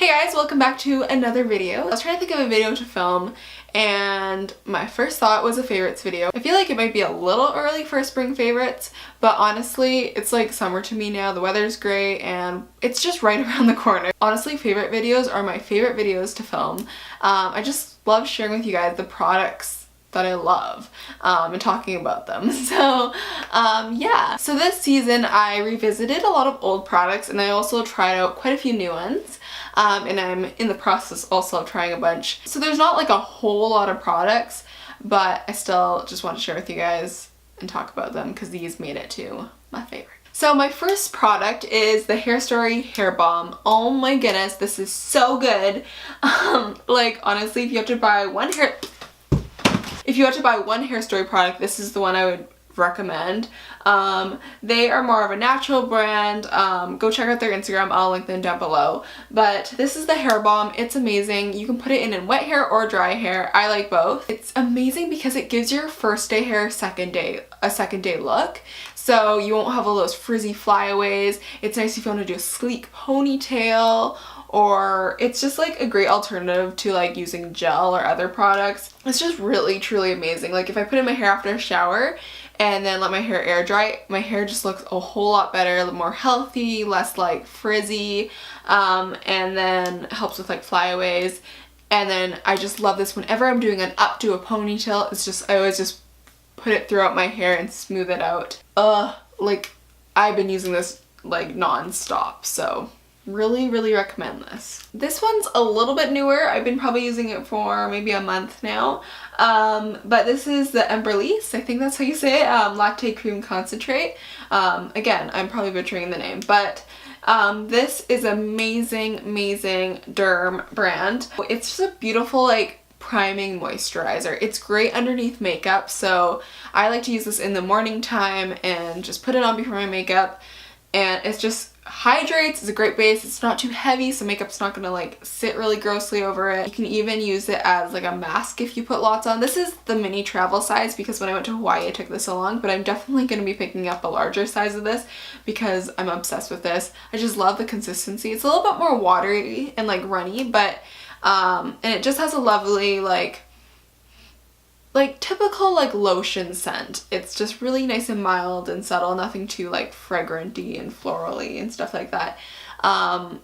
Hey guys, welcome back to another video. I was trying to think of a video to film and my first thought was a favorites video. I feel like it might be a little early for spring favorites, but honestly it's like summer to me now. The weather's great and it's just right around the corner. Honestly, favorite videos are my favorite videos to film. I just love sharing with you guys the products that I love and talking about them. So yeah, so this season I revisited a lot of old products and I also tried out quite a few new ones. And I'm in the process also of trying a bunch. So there's not like a whole lot of products, but I still just want to share with you guys and talk about them because these made it to my favorite. So my first product is the Hair Story Hair Balm. Oh my goodness, this is so good. Like honestly, if you have to buy one Hair Story product, this is the one I would recommend. They are more of a natural brand. Go check out their Instagram, I'll link them down below. But this is the hair balm. It's amazing. You can put it in wet hair or dry hair. I like both. It's amazing because it gives your first day hair a second day look. So you won't have all those frizzy flyaways. It's nice if you want to do a sleek ponytail, or it's just like a great alternative to like using gel or other products. It's just really truly amazing. Like if I put in my hair after a shower and then let my hair air dry, my hair just looks a whole lot better, more healthy, less like frizzy, and then helps with like flyaways. And then I just love this whenever I'm doing an updo, a ponytail. It's just, I always just put it throughout my hair and smooth it out. Like I've been using this like non-stop, so really recommend this. This one's a little bit newer. I've been probably using it for maybe a month now. But this is the Embryolisse, I think that's how you say it, Latte Cream Concentrate. Again, I'm probably butchering the name, but this is amazing derm brand. It's just a beautiful like priming moisturizer. It's great underneath makeup, so I like to use this in the morning time and just put it on before my makeup, and it's just hydrates. It's a great base. It's not too heavy, so makeup's not gonna like sit really grossly over it. You can even use it as like a mask if you put lots on. This is the mini travel size because when I went to Hawaii I took this along, but I'm definitely gonna be picking up a larger size of this because I'm obsessed with this. I just love the consistency. It's a little bit more watery and like runny, but and it just has a lovely like typical like lotion scent. It's just really nice and mild and subtle, nothing too like fragranty and florally and stuff like that.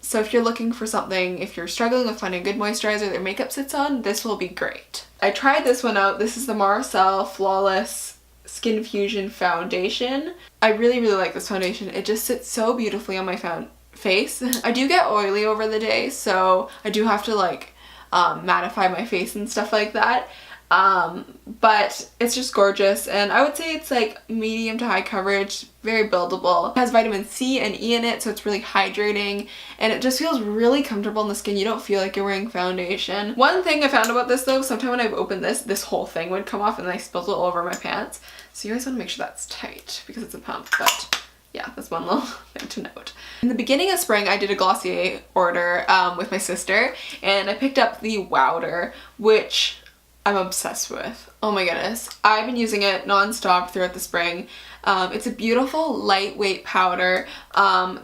So if you're looking for something, if you're struggling with finding a good moisturizer that your makeup sits on, this will be great. I tried this one out. This is the Marcel Flawless Skin Fusion Foundation. I really like this foundation. It just sits so beautifully on my face. I do get oily over the day, so I do have to like mattify my face and stuff like that. But it's just gorgeous, and I would say it's like medium to high coverage, very buildable. It has vitamin C and E in it, so it's really hydrating, and it just feels really comfortable in the skin. You don't feel like you're wearing foundation. One thing I found about this though, sometimes when I've opened this whole thing would come off and then I spilled it all over my pants. So you guys want to make sure that's tight because it's a pump, but yeah, that's one little thing to note. In the beginning of spring, I did a Glossier order with my sister, and I picked up the Wowder, which I'm obsessed with. Oh my goodness. I've been using it non-stop throughout the spring. It's a beautiful lightweight powder.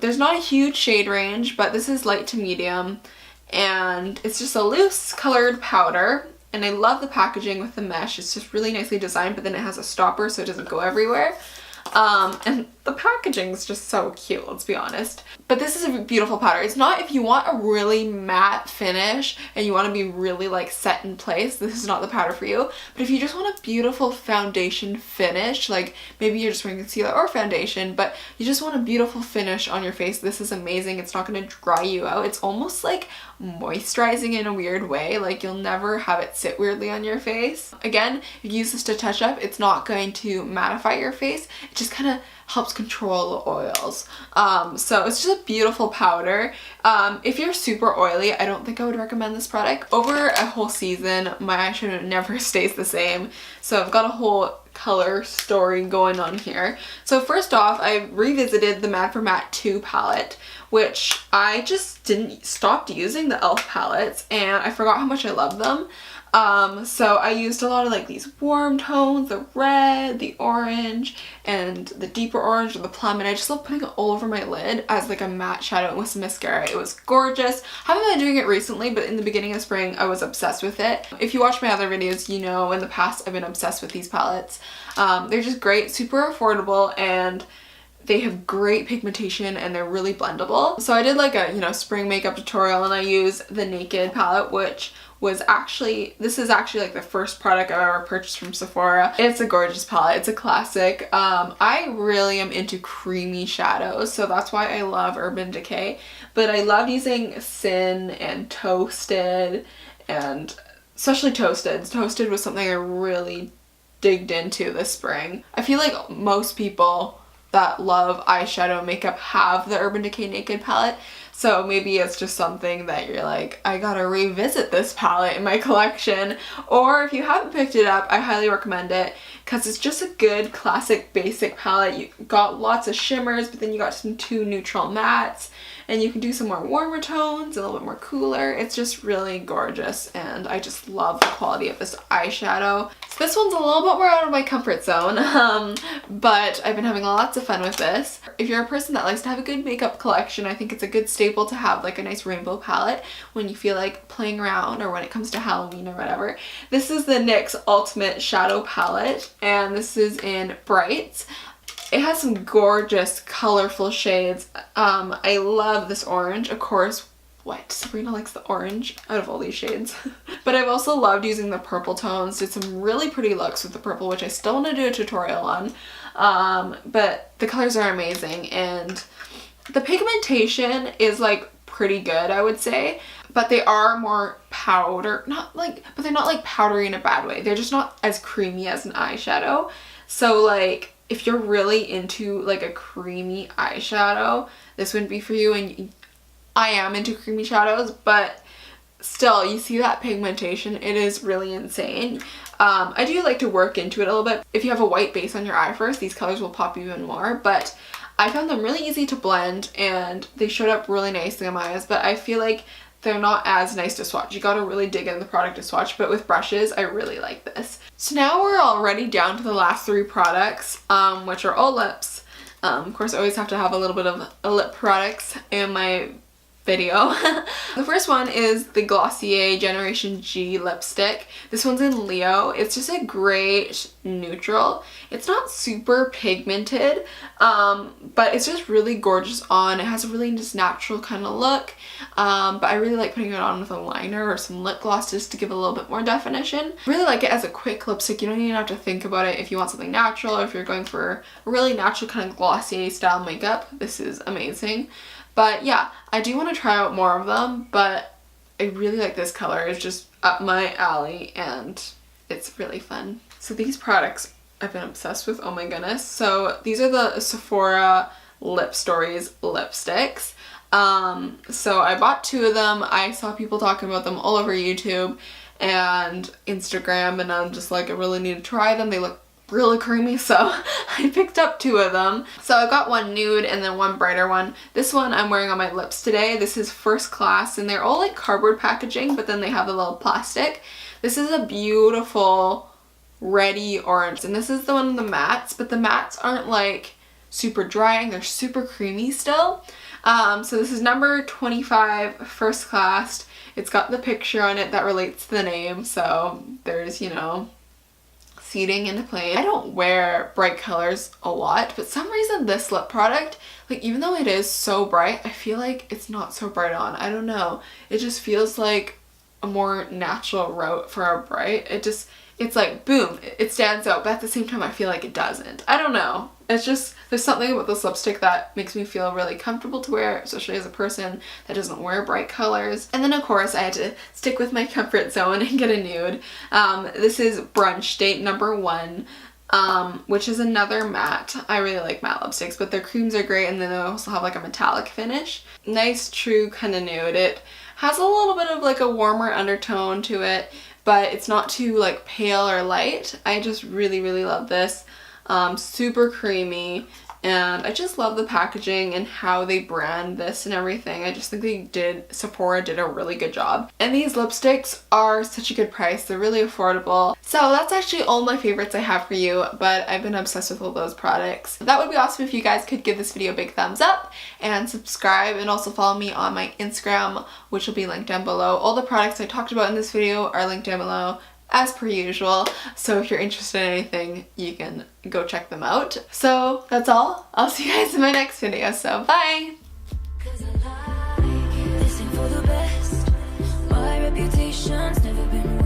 There's not a huge shade range, but this is light to medium, and it's just a loose colored powder. And I love the packaging with the mesh. It's just really nicely designed, but then it has a stopper so it doesn't go everywhere. And the packaging is just so cute, let's be honest. But this is a beautiful powder. It's not if you want a really matte finish and you want to be really like set in place, this is not the powder for you. But if you just want a beautiful foundation finish, like maybe you're just wearing concealer or foundation, but you just want a beautiful finish on your face, this is amazing. It's not going to dry you out. It's almost like moisturizing in a weird way. Like you'll never have it sit weirdly on your face. Again, if you use this to touch up, it's not going to mattify your face. It just kind of helps control the oils. So it's just a beautiful powder. If you're super oily, I don't think I would recommend this product. Over a whole season, my eyeshadow never stays the same. So I've got a whole color story going on here. So first off, I revisited the Mad for Matte 2 palette, which I just didn't stop using the e.l.f. palettes, and I forgot how much I love them. So I used a lot of like these warm tones, the red, the orange, and the deeper orange or the plum, and I just love putting it all over my lid as like a matte shadow with some mascara. It was gorgeous. I haven't been doing it recently, but in the beginning of spring I was obsessed with it. If you watch my other videos, you know in the past I've been obsessed with these palettes. They're just great, super affordable, and they have great pigmentation and they're really blendable. So I did like a, you know, spring makeup tutorial, and I used the Naked palette, which was actually, this is actually like the first product I've ever purchased from Sephora. It's a gorgeous palette. It's a classic. I really am into creamy shadows, so that's why I love Urban Decay. But I love using Sin and Toasted, and especially Toasted. Toasted was something I really digged into this spring. I feel like most people that love eyeshadow makeup have the Urban Decay Naked palette, so maybe it's just something that you're like, I gotta revisit this palette in my collection. Or if you haven't picked it up, I highly recommend it because it's just a good classic basic palette. You got lots of shimmers, but then you got some 2 neutral mattes, and you can do some more warmer tones, a little bit more cooler. It's just really gorgeous, and I just love the quality of this eyeshadow. So this one's a little bit more out of my comfort zone, but I've been having lots of fun with this. If you're a person that likes to have a good makeup collection, I think it's a good staple to have like a nice rainbow palette when you feel like playing around or when it comes to Halloween or whatever. This is the NYX Ultimate Shadow Palette, and this is in Brights. It has some gorgeous colorful shades. I love this orange. Of course, what? Sabrina likes the orange out of all these shades. But I've also loved using the purple tones. Did some really pretty looks with the purple, which I still want to do a tutorial on. But the colors are amazing, and the pigmentation is like pretty good, I would say. But they are more powder, but they're not like powdery in a bad way. They're just not as creamy as an eyeshadow. So like, if you're really into like a creamy eyeshadow, this wouldn't be for you. And I am into creamy shadows, but still, you see that pigmentation, it is really insane. I do like to work into it a little bit. If you have a white base on your eye first, these colors will pop even more, but I found them really easy to blend and they showed up really nicely on my eyes, but I feel like they're not as nice to swatch. You gotta really dig in the product to swatch, but with brushes, I really like this. So now we're already down to the last 3 products, which are all lips. Of course, I always have to have a little bit of lip products in my video. The first one is the Glossier Generation G lipstick. This one's in Leo. It's just a great neutral. It's not super pigmented, but it's just really gorgeous on. It has a really just natural kind of look, but I really like putting it on with a liner or some lip gloss just to give a little bit more definition. I really like it as a quick lipstick. You don't even have to think about it if you want something natural, or if you're going for a really natural kind of Glossier style makeup. This is amazing. But yeah, I do want to try out more of them, but I really like this color. It's just up my alley and it's really fun. So these products I've been obsessed with, oh my goodness. So these are the Sephora Lip Stories lipsticks. So I bought 2 of them. I saw people talking about them all over YouTube and Instagram, and I'm just like, I really need to try them. They look really creamy, so I picked up 2 of them. So I got one nude and then one brighter one. This one I'm wearing on my lips today. This is First Class, and they're all like cardboard packaging, but then they have the little plastic. This is a beautiful reddy orange, and this is the one in the mattes, but the mattes aren't like super drying. They're super creamy still. So this is number 25, First Class. It's got the picture on it that relates to the name, so there's, you know, seeding into play. I don't wear bright colors a lot, but some reason this lip product, like even though it is so bright, I feel like it's not so bright on. I don't know. It just feels like a more natural route for a bright. It's like boom, it stands out, but at the same time I feel like it doesn't. I don't know. It's just, there's something about this lipstick that makes me feel really comfortable to wear, especially as a person that doesn't wear bright colors. And then of course I had to stick with my comfort zone and get a nude. This is Brunch Date number 1, which is another matte. I really like matte lipsticks, but their creams are great, and then they also have like a metallic finish. Nice true kind of nude. It Has a little bit of like a warmer undertone to it, but it's not too like pale or light. I just really, really love this. Super creamy. And I just love the packaging and how they brand this and everything. I just think Sephora did a really good job. And these lipsticks are such a good price. They're really affordable. So that's actually all my favorites I have for you, but I've been obsessed with all those products. That would be awesome if you guys could give this video a big thumbs up and subscribe, and also follow me on my Instagram, which will be linked down below. All the products I talked about in this video are linked down below, as per usual, so if you're interested in anything, you can go check them out. So that's all. I'll see you guys in my next video, so bye! Reputation's never been